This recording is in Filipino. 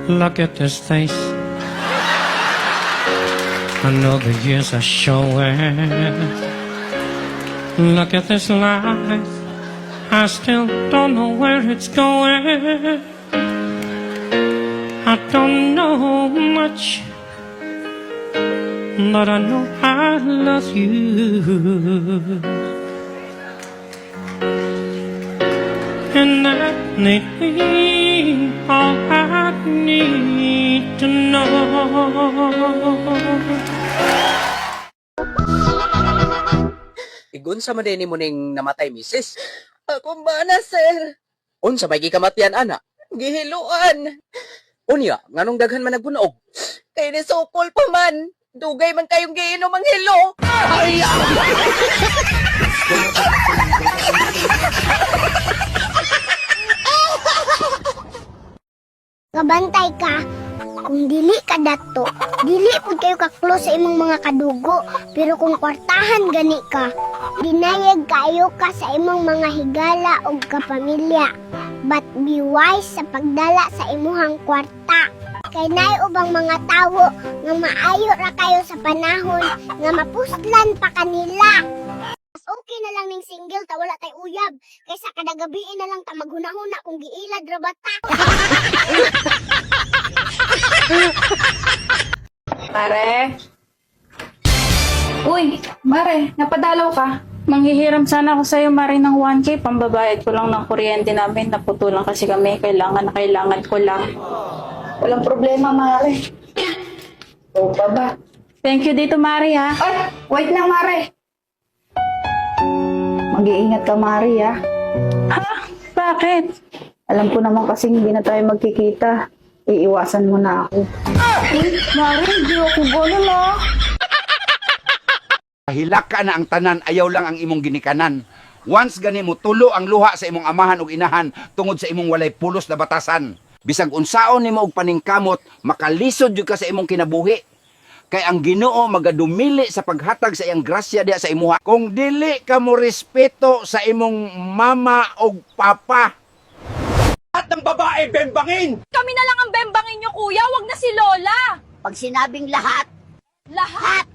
Look at this face. I know the years are showing. Look at this life. I still don't know where it's going. I don't know much, but I know I love you. And that may be all I need to know. Igun sa madeni mo ning namatay, misis. Ako ba na, sir? Unsa may gikamatian, ana? Gihiluan. Unya, nganong daghan man nagbunog? Kay ni sukol pa man. Dugay man kayong giinom ang hilo. Kabantay ka, kung dili ka dato, dili pud kayo ka-close sa imong mga kadugo. Pero kung kwartahan gani ka, dinayag kayo ka sa imong mga higala o kapamilya. But be wise sa pagdala sa imuhang kwarta. Kay naay ubang mga tawo nga maayo ra kayo sa panahon nga mapuslan pa kanila. Mas okay na lang ning single ta wala tay uyab kaysa kada gabi na lang ta maghunahuna kung giilad ra bata. Mare? Uy, Mare, napadalaw ka. Manghihiram sana ako sa'yo, Mare, ng 1K. Pambabayad ko lang ng kuryente namin. Naputulan kasi kami. Kailangan ko lang. Walang problema, Mare. O pa ba? Thank you dito, Mare, ha? Ay, wait lang, Mare. Mag-iingat ka, Mare, ha? Ha? Bakit? Alam ko naman kasing hindi na tayo magkikita. Iiwasan mo na ako. Mare, hindi ako gano'n, ha? Hilak ka na ang tanan, ayaw lang ang imong ginikanan. Once gani mo tulo ang luha sa imong amahan ug inahan tungod sa imong walay pulos na batasan. Bisag unsaon nimo og paningkamot, makalisod jud ka sa imong kinabuhi. Kay ang Ginoo magadumili sa paghatag sa iyang grasya diha sa imuha. Kung dili ka mo respeto sa imong mama ug papa, at ng babae bembangin. Kami na lang ang bembangin nyo, kuya. Wag na si Lola. Pag sinabing lahat, Lahat.